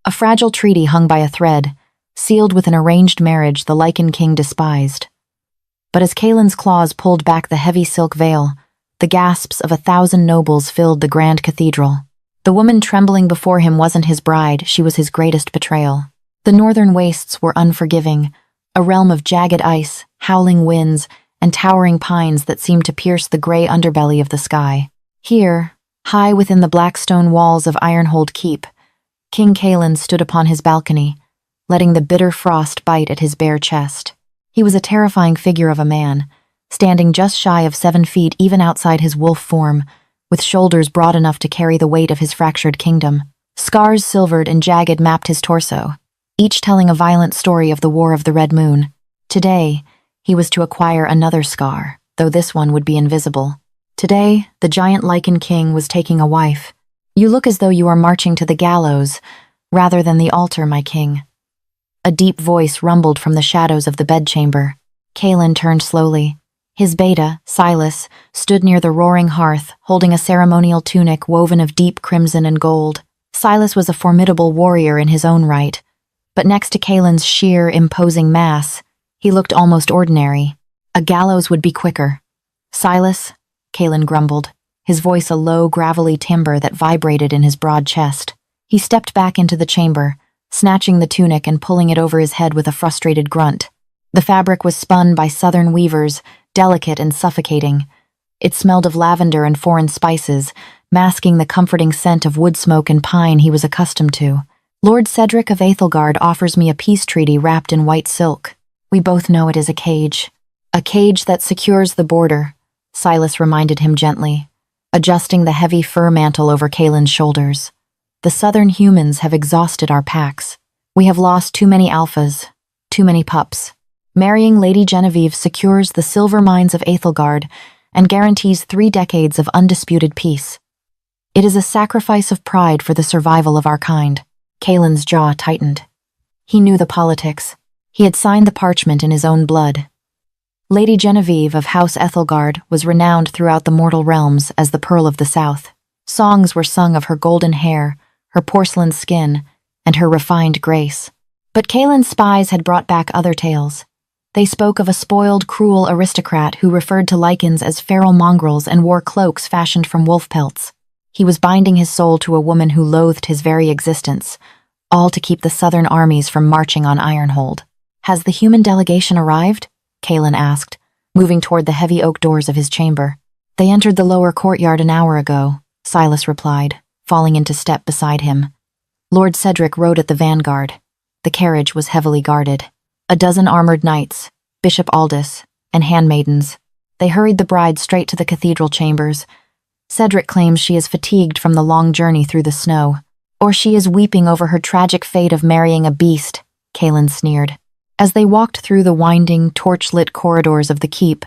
A fragile treaty hung by a thread, sealed with an arranged marriage the Lichen King despised. But as Kaelin's claws pulled back the heavy silk veil, the gasps of 1,000 nobles filled the grand cathedral. The woman trembling before him wasn't his bride, she was his greatest betrayal. The northern wastes were unforgiving, a realm of jagged ice, howling winds, and towering pines that seemed to pierce the gray underbelly of the sky. Here, high within the black stone walls of Ironhold Keep, King Kaelin stood upon his balcony, letting the bitter frost bite at his bare chest. He was a terrifying figure of a man, standing just shy of 7 feet even outside his wolf form, with shoulders broad enough to carry the weight of his fractured kingdom. Scars silvered and jagged mapped his torso, each telling a violent story of the War of the Red Moon. Today, he was to acquire another scar, though this one would be invisible. Today, the giant Lichen King was taking a wife. You look as though you are marching to the gallows, rather than the altar, my king. A deep voice rumbled from the shadows of the bedchamber. Kaelin turned slowly. His beta, Silas, stood near the roaring hearth, holding a ceremonial tunic woven of deep crimson and gold. Silas was a formidable warrior in his own right, but next to Kaelin's sheer, imposing mass, he looked almost ordinary. A gallows would be quicker. Silas, Kaelin grumbled, his voice a low, gravelly timbre that vibrated in his broad chest. He stepped back into the chamber, snatching the tunic and pulling it over his head with a frustrated grunt. The fabric was spun by southern weavers, delicate and suffocating. It smelled of lavender and foreign spices, masking the comforting scent of wood smoke and pine he was accustomed to. Lord Cedric of Aethelgard offers me a peace treaty wrapped in white silk. We both know it is a cage. A cage that secures the border, Silas reminded him gently, adjusting the heavy fur mantle over Kaelin's shoulders. The southern humans have exhausted our packs. We have lost too many alphas, too many pups. Marrying Lady Genevieve secures the silver mines of Aethelgard and guarantees 3 decades of undisputed peace. It is a sacrifice of pride for the survival of our kind. Kaelin's jaw tightened. He knew the politics. He had signed the parchment in his own blood. Lady Genevieve of House Ethelgard was renowned throughout the mortal realms as the Pearl of the South. Songs were sung of her golden hair, her porcelain skin, and her refined grace. But Kaelin's spies had brought back other tales. They spoke of a spoiled, cruel aristocrat who referred to lichens as feral mongrels and wore cloaks fashioned from wolf pelts. He was binding his soul to a woman who loathed his very existence, all to keep the southern armies from marching on Ironhold. Has the human delegation arrived? Kaelin asked, moving toward the heavy oak doors of his chamber. They entered the lower courtyard an hour ago, Silas replied, falling into step beside him. Lord Cedric rode at the vanguard. The carriage was heavily guarded. A dozen armored knights, Bishop Aldous, and handmaidens. They hurried the bride straight to the cathedral chambers. Cedric claims she is fatigued from the long journey through the snow. Or she is weeping over her tragic fate of marrying a beast, Kaelin sneered. As they walked through the winding, torch-lit corridors of the keep,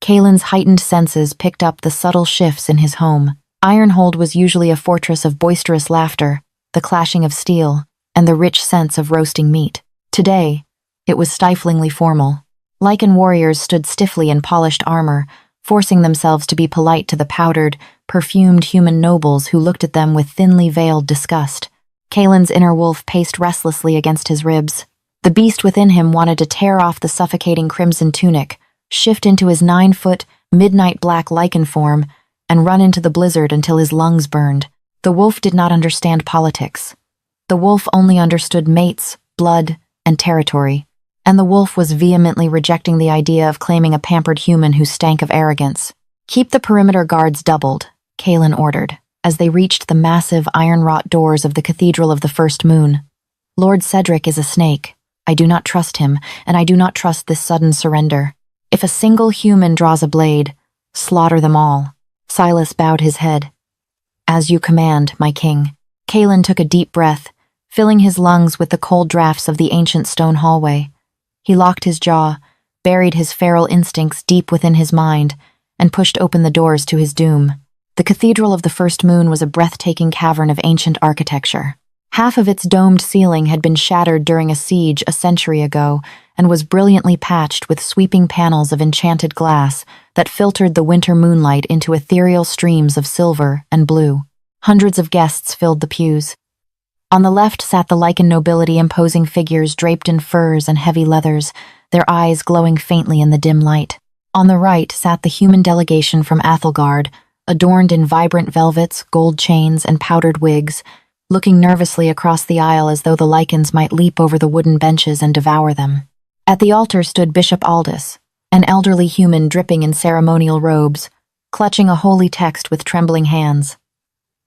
Kaelin's heightened senses picked up the subtle shifts in his home. Ironhold was usually a fortress of boisterous laughter, the clashing of steel, and the rich sense of roasting meat. Today, it was stiflingly formal. Lichen warriors stood stiffly in polished armor, forcing themselves to be polite to the powdered, perfumed human nobles who looked at them with thinly veiled disgust. Kaelin's inner wolf paced restlessly against his ribs. The beast within him wanted to tear off the suffocating crimson tunic, shift into his 9-foot, midnight black lichen form, and run into the blizzard until his lungs burned. The wolf did not understand politics. The wolf only understood mates, blood, and territory. And the wolf was vehemently rejecting the idea of claiming a pampered human who stank of arrogance. Keep the perimeter guards doubled, Kaelin ordered, as they reached the massive iron-wrought doors of the Cathedral of the First Moon. Lord Cedric is a snake. I do not trust him, and I do not trust this sudden surrender. If a single human draws a blade, slaughter them all. Silas bowed his head. As you command, my king. Kaelin took a deep breath, filling his lungs with the cold drafts of the ancient stone hallway. He locked his jaw, buried his feral instincts deep within his mind, and pushed open the doors to his doom. The Cathedral of the First Moon was a breathtaking cavern of ancient architecture. Half of its domed ceiling had been shattered during a siege a century ago and was brilliantly patched with sweeping panels of enchanted glass that filtered the winter moonlight into ethereal streams of silver and blue. Hundreds of guests filled the pews. On the left sat the Lycan nobility, imposing figures draped in furs and heavy leathers, their eyes glowing faintly in the dim light. On the right sat the human delegation from Athelgard, adorned in vibrant velvets, gold chains, and powdered wigs, looking nervously across the aisle as though the Lycans might leap over the wooden benches and devour them. At the altar stood Bishop Aldous, an elderly human dripping in ceremonial robes, clutching a holy text with trembling hands.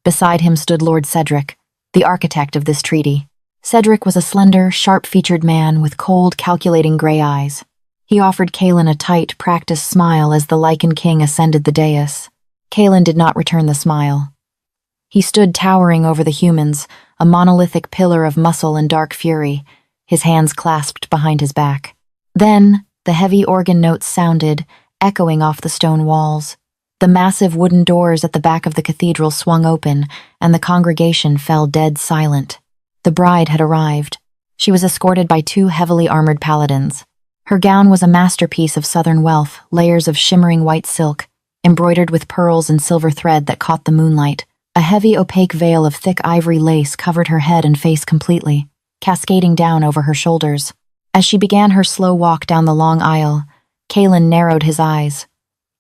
Beside him stood Lord Cedric, the architect of this treaty. Cedric was a slender, sharp-featured man with cold, calculating gray eyes. He offered Kaelin a tight, practiced smile as the Lycan king ascended the dais. Kaelin did not return the smile. He stood towering over the humans, a monolithic pillar of muscle and dark fury, his hands clasped behind his back. Then, the heavy organ notes sounded, echoing off the stone walls. The massive wooden doors at the back of the cathedral swung open, and the congregation fell dead silent. The bride had arrived. She was escorted by 2 heavily armored paladins. Her gown was a masterpiece of southern wealth, layers of shimmering white silk, embroidered with pearls and silver thread that caught the moonlight. A heavy opaque veil of thick ivory lace covered her head and face completely, cascading down over her shoulders. As she began her slow walk down the long aisle, Kaelin narrowed his eyes.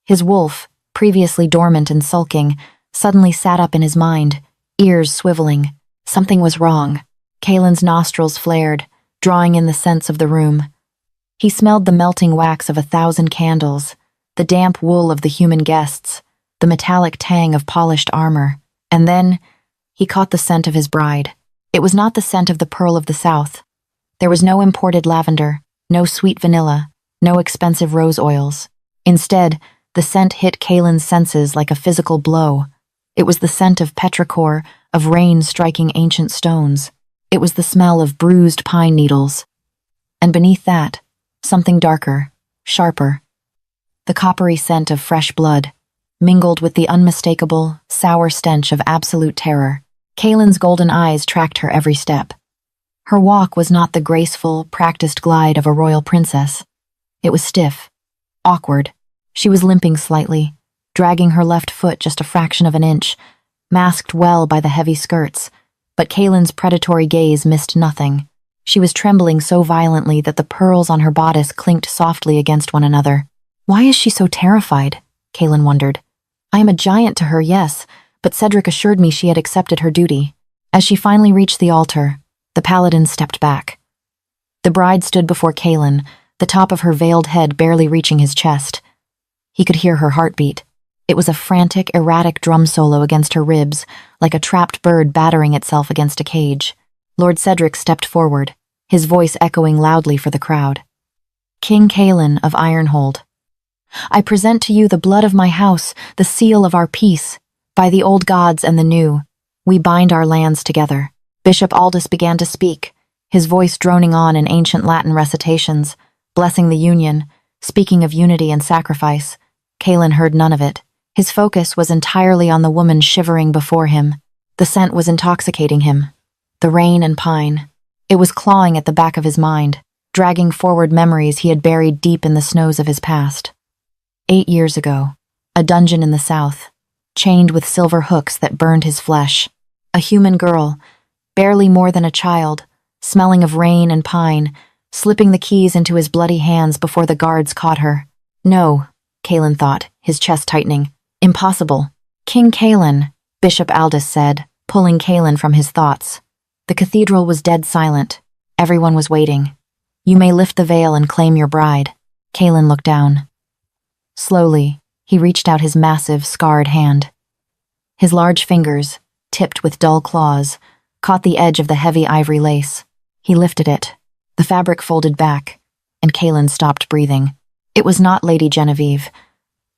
His wolf, previously dormant and sulking, suddenly sat up in his mind, ears swiveling. Something was wrong. Kaelin's nostrils flared, drawing in the scents of the room. He smelled the melting wax of 1,000 candles, the damp wool of the human guests, the metallic tang of polished armor. And then, he caught the scent of his bride. It was not the scent of the Pearl of the South. There was no imported lavender, no sweet vanilla, no expensive rose oils. Instead, the scent hit Kaelin's senses like a physical blow. It was the scent of petrichor, of rain striking ancient stones. It was the smell of bruised pine needles. And beneath that, something darker, sharper. The coppery scent of fresh blood, mingled with the unmistakable, sour stench of absolute terror. Kaelin's golden eyes tracked her every step. Her walk was not the graceful, practiced glide of a royal princess. It was stiff, awkward. She was limping slightly, dragging her left foot just a fraction of an inch, masked well by the heavy skirts, but Kaelin's predatory gaze missed nothing. She was trembling so violently that the pearls on her bodice clinked softly against one another. Why is she so terrified? Kaelin wondered. I am a giant to her, yes, but Cedric assured me she had accepted her duty. As she finally reached the altar, the paladin stepped back. The bride stood before Kaelin, the top of her veiled head barely reaching his chest. He could hear her heartbeat. It was a frantic, erratic drum solo against her ribs, like a trapped bird battering itself against a cage. Lord Cedric stepped forward, his voice echoing loudly for the crowd. King Kaelin of Ironhold, I present to you the blood of my house, the seal of our peace. By the old gods and the new, we bind our lands together. Bishop Aldous began to speak, his voice droning on in ancient Latin recitations, blessing the union, speaking of unity and sacrifice. Kaelin heard none of it. His focus was entirely on the woman shivering before him. The scent was intoxicating him. The rain and pine. It was clawing at the back of his mind, dragging forward memories he had buried deep in the snows of his past. 8 years ago, a dungeon in the south, chained with silver hooks that burned his flesh. A human girl, barely more than a child, smelling of rain and pine, slipping the keys into his bloody hands before the guards caught her. No, Kaelin thought, his chest tightening. Impossible. King Kaelin, Bishop Aldous said, pulling Kaelin from his thoughts. The cathedral was dead silent. Everyone was waiting. You may lift the veil and claim your bride. Kaelin looked down. Slowly, he reached out his massive, scarred hand. His large fingers, tipped with dull claws, caught the edge of the heavy ivory lace. He lifted it. The fabric folded back, and Kaelin stopped breathing. It was not Lady Genevieve.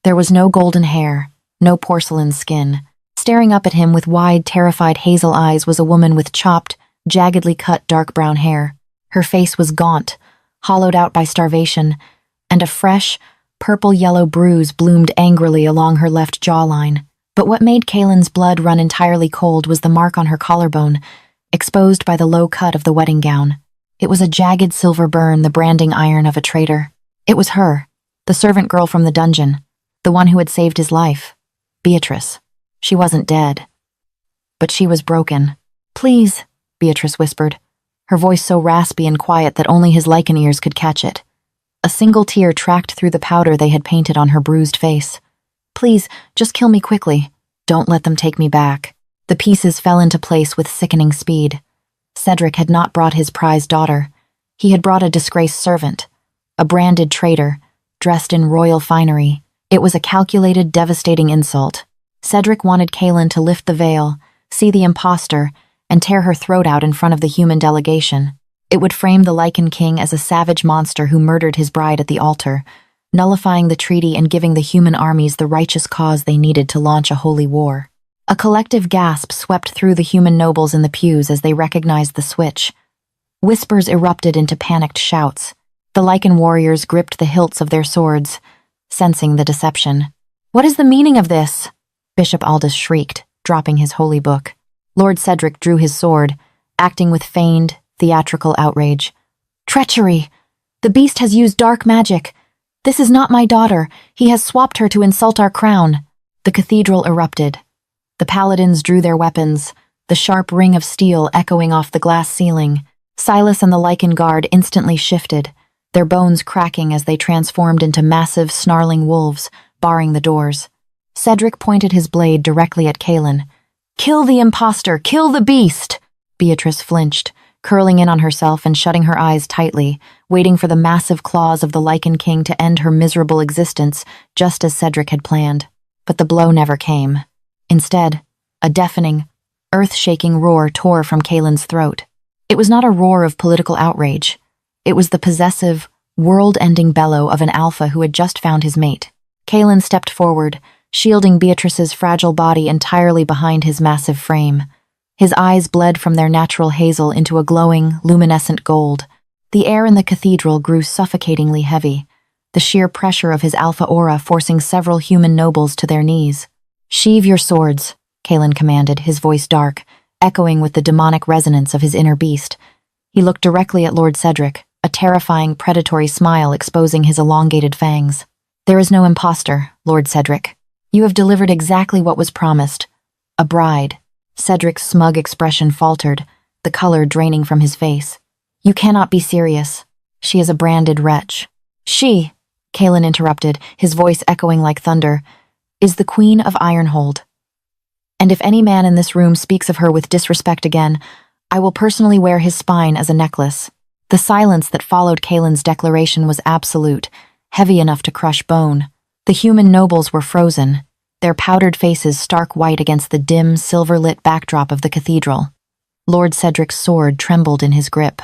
There was no golden hair, no porcelain skin. Staring up at him with wide, terrified hazel eyes was a woman with chopped, jaggedly cut dark brown hair. Her face was gaunt, hollowed out by starvation, and a fresh, purple-yellow bruise bloomed angrily along her left jawline. But what made Kaelin's blood run entirely cold was the mark on her collarbone, exposed by the low cut of the wedding gown. It was a jagged silver burn, the branding iron of a traitor. It was her, the servant girl from the dungeon, the one who had saved his life. Beatrice. She wasn't dead. But she was broken. Please, Beatrice whispered, her voice so raspy and quiet that only his lichen ears could catch it. A single tear tracked through the powder they had painted on her bruised face. Please, just kill me quickly. Don't let them take me back. The pieces fell into place with sickening speed. Cedric had not brought his prized daughter. He had brought a disgraced servant, a branded traitor, dressed in royal finery. It was a calculated, devastating insult. Cedric wanted Kaelin to lift the veil, see the impostor, and tear her throat out in front of the human delegation. It would frame the Lichen King as a savage monster who murdered his bride at the altar, nullifying the treaty and giving the human armies the righteous cause they needed to launch a holy war. A collective gasp swept through the human nobles in the pews as they recognized the switch. Whispers erupted into panicked shouts. The Lichen warriors gripped the hilts of their swords, sensing the deception. "What is the meaning of this?" Bishop Aldous shrieked, dropping his holy book. Lord Cedric drew his sword, acting with feigned, theatrical outrage. "Treachery! The beast has used dark magic. This is not my daughter. He has swapped her to insult our crown." The cathedral erupted. The paladins drew their weapons, the sharp ring of steel echoing off the glass ceiling. Silas and the Lichen Guard instantly shifted, their bones cracking as they transformed into massive, snarling wolves, barring the doors. Cedric pointed his blade directly at Kaelin. "Kill the impostor! Kill the beast!" Beatrice flinched, curling in on herself and shutting her eyes tightly, waiting for the massive claws of the Lichen King to end her miserable existence, just as Cedric had planned. But the blow never came. Instead, a deafening, earth-shaking roar tore from Kaelin's throat. It was not a roar of political outrage. It was the possessive, world-ending bellow of an alpha who had just found his mate. Kaelin stepped forward, shielding Beatrice's fragile body entirely behind his massive frame. His eyes bled from their natural hazel into a glowing, luminescent gold. The air in the cathedral grew suffocatingly heavy, the sheer pressure of his alpha aura forcing several human nobles to their knees. "Sheathe your swords," Kaelin commanded, his voice dark, echoing with the demonic resonance of his inner beast. He looked directly at Lord Cedric, a terrifying, predatory smile exposing his elongated fangs. "There is no impostor, Lord Cedric. You have delivered exactly what was promised. A bride." Cedric's smug expression faltered, the color draining from his face. "You cannot be serious. She is a branded wretch." "She," Kaelin interrupted, his voice echoing like thunder, "is the Queen of Ironhold. And if any man in this room speaks of her with disrespect again, I will personally wear his spine as a necklace." The silence that followed Kaelin's declaration was absolute, heavy enough to crush bone. The human nobles were frozen, their powdered faces stark white against the dim, silver-lit backdrop of the cathedral. Lord Cedric's sword trembled in his grip.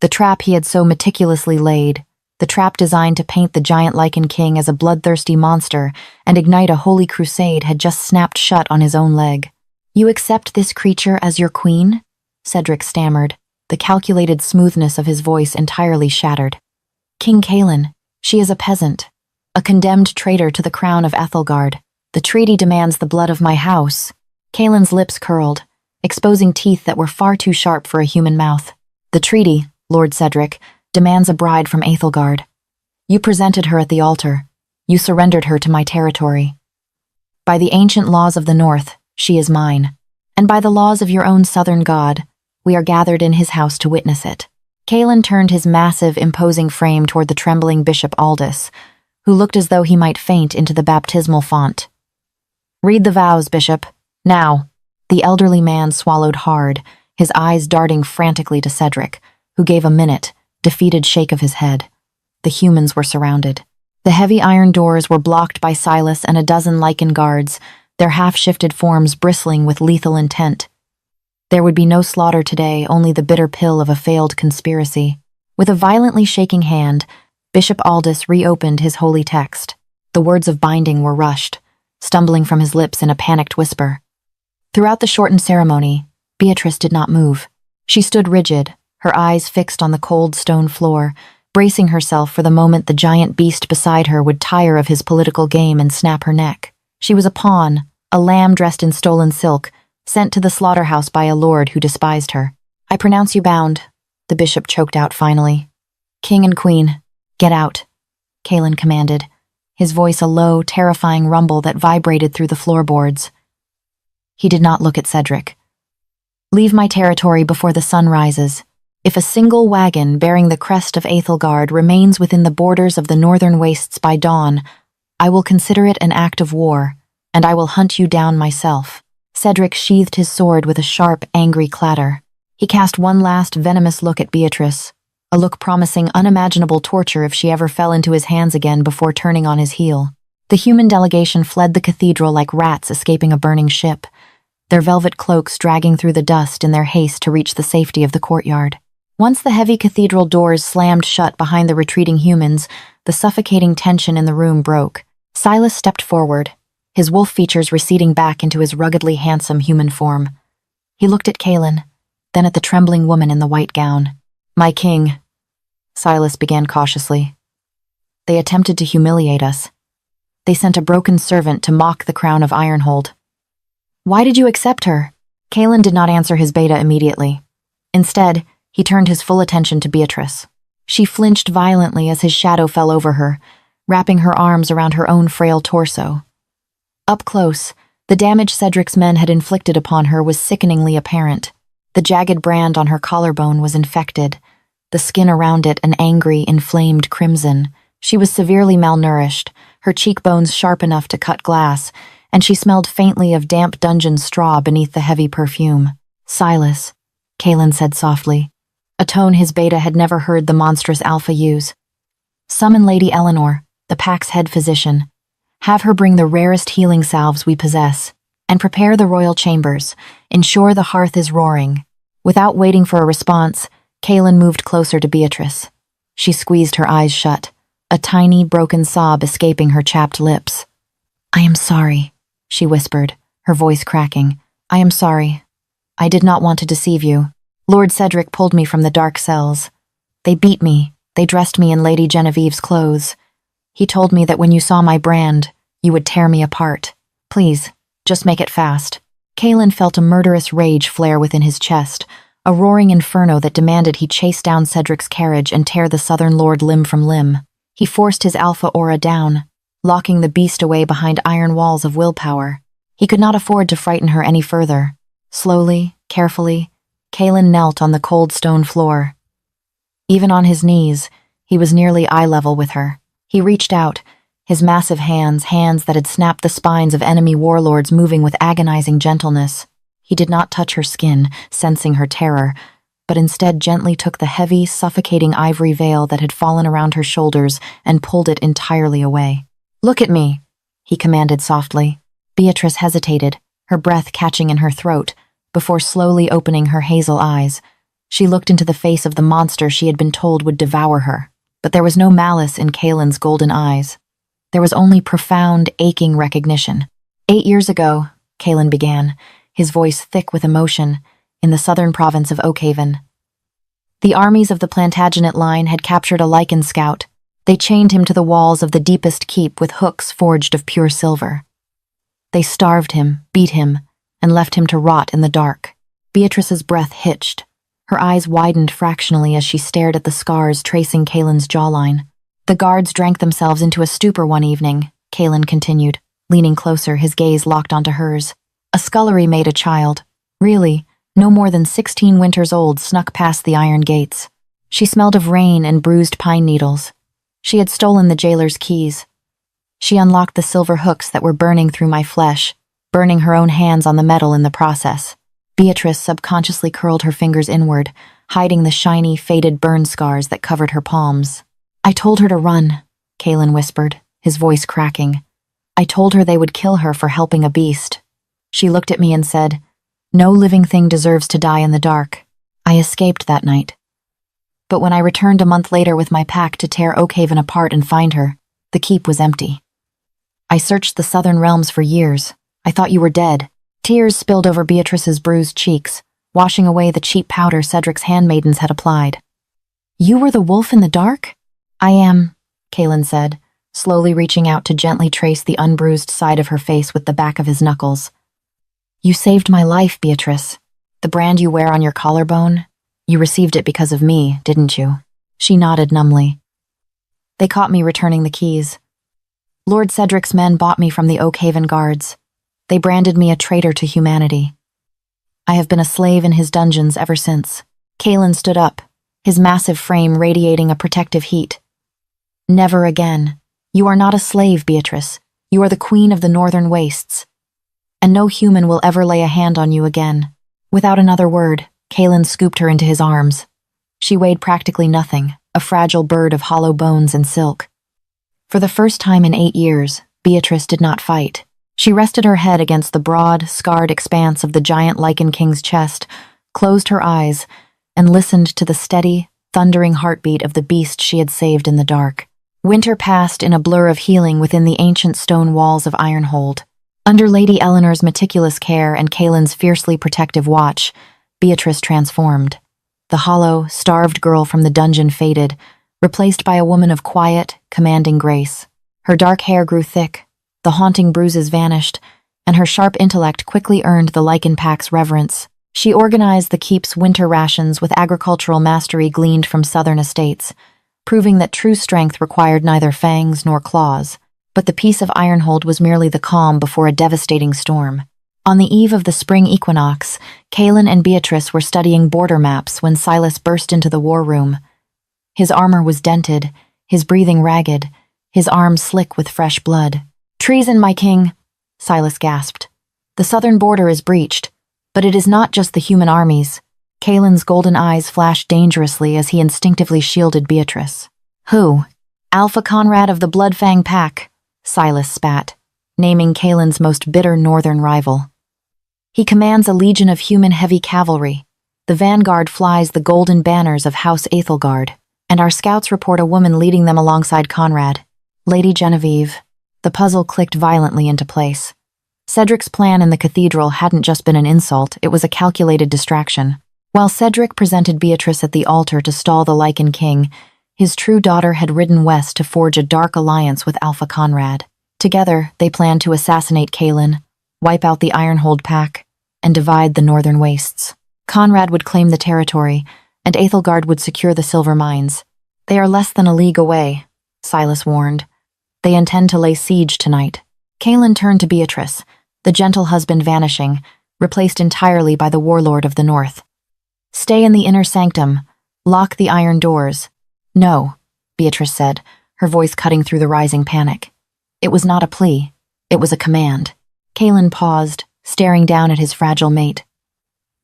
The trap he had so meticulously laid, the trap designed to paint the giant Lichen King as a bloodthirsty monster and ignite a holy crusade, had just snapped shut on his own leg. "You accept this creature as your queen?" Cedric stammered, the calculated smoothness of his voice entirely shattered. "King Kaelin, she is a peasant, a condemned traitor to the crown of Ethelgard. The treaty demands the blood of my house." Kaelin's lips curled, exposing teeth that were far too sharp for a human mouth. "The treaty, Lord Cedric, demands a bride from Ethelgard. You presented her at the altar. You surrendered her to my territory. By the ancient laws of the North, she is mine. And by the laws of your own southern god, we are gathered in his house to witness it." Kaelin turned his massive, imposing frame toward the trembling Bishop Aldous, who looked as though he might faint into the baptismal font. "Read the vows, Bishop. Now." The elderly man swallowed hard, his eyes darting frantically to Cedric, who gave a minute, defeated shake of his head. The humans were surrounded. The heavy iron doors were blocked by Silas and a dozen Lichen guards, their half-shifted forms bristling with lethal intent. There would be no slaughter today, only the bitter pill of a failed conspiracy. With a violently shaking hand, Bishop Aldous reopened his holy text. The words of binding were rushed, stumbling from his lips in a panicked whisper. Throughout the shortened ceremony, Beatrice did not move. She stood rigid, her eyes fixed on the cold stone floor, bracing herself for the moment the giant beast beside her would tire of his political game and snap her neck. She was a pawn, a lamb dressed in stolen silk, sent to the slaughterhouse by a lord who despised her. "I pronounce you bound," the bishop choked out finally. "King and queen, get out," Kaelin commanded, his voice a low, terrifying rumble that vibrated through the floorboards. He did not look at Cedric. Leave my territory before the sun rises. If a single wagon bearing the crest of Aethelgard remains within the borders of the northern wastes by dawn, I will consider it an act of war, and I will hunt you down myself." Cedric sheathed his sword with a sharp, angry clatter. He cast one last venomous look at Beatrice, a look promising unimaginable torture if she ever fell into his hands again before turning on his heel. The human delegation fled the cathedral like rats escaping a burning ship, their velvet cloaks dragging through the dust in their haste to reach the safety of the courtyard. Once the heavy cathedral doors slammed shut behind the retreating humans, the suffocating tension in the room broke. Silas stepped forward, his wolf features receding back into his ruggedly handsome human form. He looked at Kaelin, then at the trembling woman in the white gown. "My king," Silas began cautiously. "They attempted to humiliate us. They sent a broken servant to mock the crown of Ironhold." "Why did you accept her?" Kaelin did not answer his beta immediately. Instead, he turned his full attention to Beatrice. She flinched violently as his shadow fell over her, wrapping her arms around her own frail torso. Up close, the damage Cedric's men had inflicted upon her was sickeningly apparent. The jagged brand on her collarbone was infected, the skin around it an angry, inflamed crimson. She was severely malnourished, her cheekbones sharp enough to cut glass, and she smelled faintly of damp dungeon straw beneath the heavy perfume. "Silas," Kaelin said softly, a tone his beta had never heard the monstrous alpha use. "Summon Lady Eleanor, the pack's head physician. Have her bring the rarest healing salves we possess, and prepare the royal chambers. Ensure the hearth is roaring." Without waiting for a response, Kaelin moved closer to Beatrice. She squeezed her eyes shut, a tiny, broken sob escaping her chapped lips. "I am sorry," she whispered, her voice cracking. "I am sorry. I did not want to deceive you. Lord Cedric pulled me from the dark cells. They beat me. They dressed me in Lady Genevieve's clothes. He told me that when you saw my brand, you would tear me apart. Please, just make it fast." Kaelin felt a murderous rage flare within his chest, a roaring inferno that demanded he chase down Cedric's carriage and tear the Southern Lord limb from limb. He forced his alpha aura down, locking the beast away behind iron walls of willpower. He could not afford to frighten her any further. Slowly, carefully, Kaelin knelt on the cold stone floor. Even on his knees, he was nearly eye level with her. He reached out, his massive hands that had snapped the spines of enemy warlords moving with agonizing gentleness. He did not touch her skin, sensing her terror, but instead gently took the heavy, suffocating ivory veil that had fallen around her shoulders and pulled it entirely away. "Look at me," he commanded softly. Beatrice hesitated, her breath catching in her throat, before slowly opening her hazel eyes. She looked into the face of the monster she had been told would devour her, but there was no malice in Kaelin's golden eyes. There was only profound, aching recognition. 8 years ago, Kaelin began, his voice thick with emotion, in the southern province of Oakhaven. The armies of the Plantagenet line had captured a Lycan scout. They chained him to the walls of the deepest keep with hooks forged of pure silver. They starved him, beat him, and left him to rot in the dark. Beatrice's breath hitched. Her eyes widened fractionally as she stared at the scars tracing Kaelin's jawline. "The guards drank themselves into a stupor one evening," Kaelin continued, leaning closer, his gaze locked onto hers. "A scullery maid, a child, really, no more than 16 winters old, snuck past the iron gates. She smelled of rain and bruised pine needles. She had stolen the jailer's keys. She unlocked the silver hooks that were burning through my flesh, burning her own hands on the metal in the process." Beatrice subconsciously curled her fingers inward, hiding the shiny, faded burn scars that covered her palms. "I told her to run," Kaelin whispered, his voice cracking. "I told her they would kill her for helping a beast. She looked at me and said, 'No living thing deserves to die in the dark.' I escaped that night. But when I returned a month later with my pack to tear Oakhaven apart and find her, the keep was empty. I searched the southern realms for years. I thought you were dead." Tears spilled over Beatrice's bruised cheeks, washing away the cheap powder Cedric's handmaidens had applied. "You were the wolf in the dark?" "I am," Kaelin said, slowly reaching out to gently trace the unbruised side of her face with the back of his knuckles. "You saved my life, Beatrice. The brand you wear on your collarbone, you received it because of me, didn't you?" She nodded numbly. "They caught me returning the keys. Lord Cedric's men bought me from the Oakhaven guards. They branded me a traitor to humanity. I have been a slave in his dungeons ever since. Kaelin stood up, his massive frame radiating a protective heat. Never again. You are not a slave, Beatrice. You are the queen of the northern wastes. And no human will ever lay a hand on you again. Without another word, Kaelin scooped her into his arms. She weighed practically nothing, a fragile bird of hollow bones and silk. For the first time in 8 years, Beatrice did not fight. She rested her head against the broad, scarred expanse of the giant Lichen King's chest, closed her eyes, and listened to the steady, thundering heartbeat of the beast she had saved in the dark. Winter passed in a blur of healing within the ancient stone walls of Ironhold. Under Lady Eleanor's meticulous care and Kaelin's fiercely protective watch, Beatrice transformed. The hollow, starved girl from the dungeon faded, replaced by a woman of quiet, commanding grace. Her dark hair grew thick, the haunting bruises vanished, and her sharp intellect quickly earned the Lichen Pack's reverence. She organized the keep's winter rations with agricultural mastery gleaned from southern estates, proving that true strength required neither fangs nor claws. But the peace of Ironhold was merely the calm before a devastating storm. On the eve of the spring equinox, Kaelin and Beatrice were studying border maps when Silas burst into the war room. His armor was dented, his breathing ragged, his arms slick with fresh blood. "Treason, my king," Silas gasped. "The southern border is breached, but it is not just the human armies." Kaelin's golden eyes flashed dangerously as he instinctively shielded Beatrice. "Who?" "Alpha Conrad of the Bloodfang Pack," Silas spat, naming Kaelin's most bitter northern rival. "He commands a legion of human heavy cavalry. The vanguard flies the golden banners of House Aethelgard, and our scouts report a woman leading them alongside Conrad, Lady Genevieve." The puzzle clicked violently into place. Cedric's plan in the cathedral hadn't just been an insult, it was a calculated distraction. While Cedric presented Beatrice at the altar to stall the Lichen King, his true daughter had ridden west to forge a dark alliance with Alpha Conrad. Together, they planned to assassinate Kaelin, wipe out the Ironhold Pack, and divide the northern wastes. Conrad would claim the territory, and Aethelgard would secure the silver mines. "They are less than a league away," Silas warned. "They intend to lay siege tonight." Kaelin turned to Beatrice, the gentle husband vanishing, replaced entirely by the warlord of the north. "Stay in the inner sanctum. Lock the iron doors." "No," Beatrice said, her voice cutting through the rising panic. It was not a plea. It was a command. Kaelin paused, staring down at his fragile mate.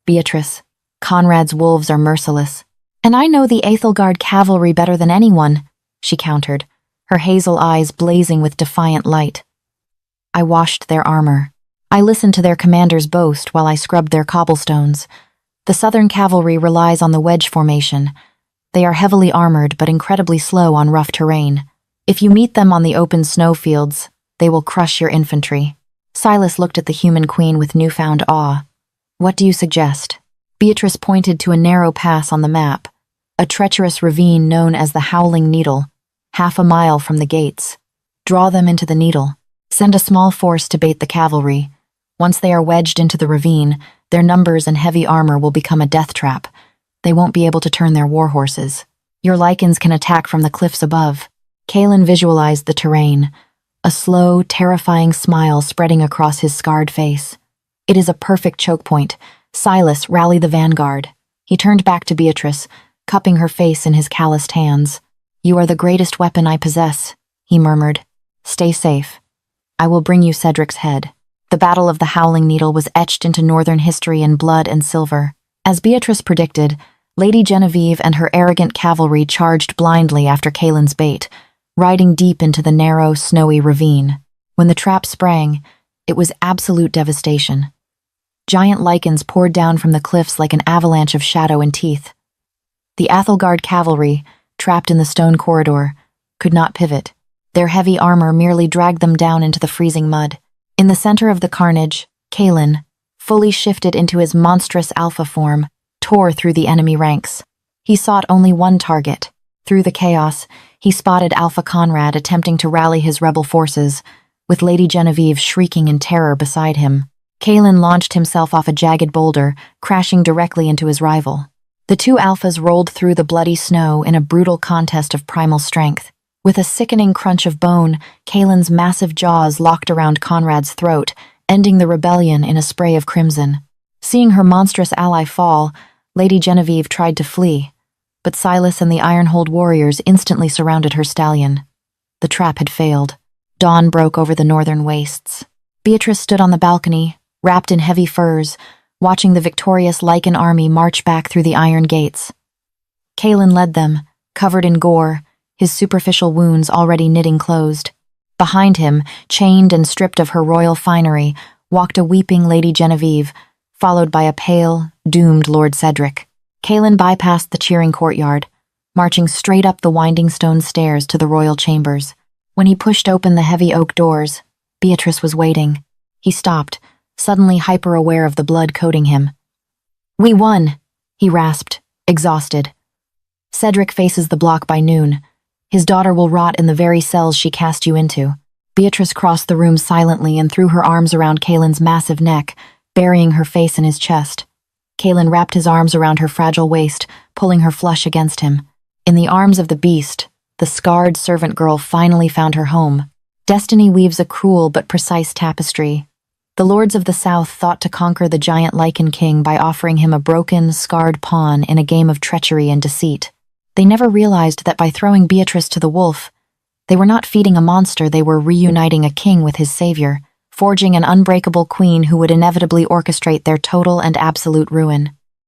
"Beatrice, Conrad's wolves are merciless. And I know the Aethelgard cavalry better than anyone," she countered, her hazel eyes blazing with defiant light. "I washed their armor. I listened to their commanders boast while I scrubbed their cobblestones. The Southern cavalry relies on the wedge formation. They are heavily armored but incredibly slow on rough terrain. If you meet them on the open snowfields, they will crush your infantry." Silas looked at the human queen with newfound awe. "What do you suggest?" Beatrice pointed to a narrow pass on the map, a treacherous ravine known as the Howling Needle, half a mile from the gates. "Draw them into the needle. Send a small force to bait the cavalry. Once they are wedged into the ravine, their numbers and heavy armor will become a death trap. They won't be able to turn their war horses. Your lichens can attack from the cliffs above." Kaelin visualized the terrain, a slow, terrifying smile spreading across his scarred face. "It is a perfect choke point. Silas, rally the vanguard." He turned back to Beatrice, cupping her face in his calloused hands. "You are the greatest weapon I possess," he murmured. "Stay safe. I will bring you Cedric's head." The Battle of the Howling Needle was etched into northern history in blood and silver. As Beatrice predicted, Lady Genevieve and her arrogant cavalry charged blindly after Kaelin's bait, riding deep into the narrow, snowy ravine. When the trap sprang, it was absolute devastation. Giant lichens poured down from the cliffs like an avalanche of shadow and teeth. The Aethelgard cavalry, trapped in the stone corridor, could not pivot. Their heavy armor merely dragged them down into the freezing mud. In the center of the carnage, Kaelin, fully shifted into his monstrous alpha form, tore through the enemy ranks. He sought only one target. Through the chaos, he spotted Alpha Conrad attempting to rally his rebel forces, with Lady Genevieve shrieking in terror beside him. Kaelin launched himself off a jagged boulder, crashing directly into his rival. The two alphas rolled through the bloody snow in a brutal contest of primal strength. With a sickening crunch of bone, Kaelin's massive jaws locked around Conrad's throat, ending the rebellion in a spray of crimson. Seeing her monstrous ally fall, Lady Genevieve tried to flee, but Silas and the Ironhold warriors instantly surrounded her stallion. The trap had failed. Dawn broke over the northern wastes. Beatrice stood on the balcony, wrapped in heavy furs, watching the victorious Lycan army march back through the iron gates. Kaelin led them, covered in gore, his superficial wounds already knitting closed. Behind him, chained and stripped of her royal finery, walked a weeping Lady Genevieve, followed by a pale, doomed Lord Cedric. Kaelin bypassed the cheering courtyard, marching straight up the winding stone stairs to the royal chambers. When he pushed open the heavy oak doors, Beatrice was waiting. He stopped, suddenly hyper-aware of the blood coating him. "We won," he rasped, exhausted. "Cedric faces the block by noon. His daughter will rot in the very cells she cast you into." Beatrice crossed the room silently and threw her arms around Kaelin's massive neck, burying her face in his chest. Kaelin wrapped his arms around her fragile waist, pulling her flush against him. In the arms of the beast, the scarred servant girl finally found her home. Destiny weaves a cruel but precise tapestry. The lords of the South thought to conquer the giant Lycan king by offering him a broken, scarred pawn in a game of treachery and deceit. They never realized that by throwing Beatrice to the wolf, they were not feeding a monster, they were reuniting a king with his savior, forging an unbreakable queen who would inevitably orchestrate their total and absolute ruin.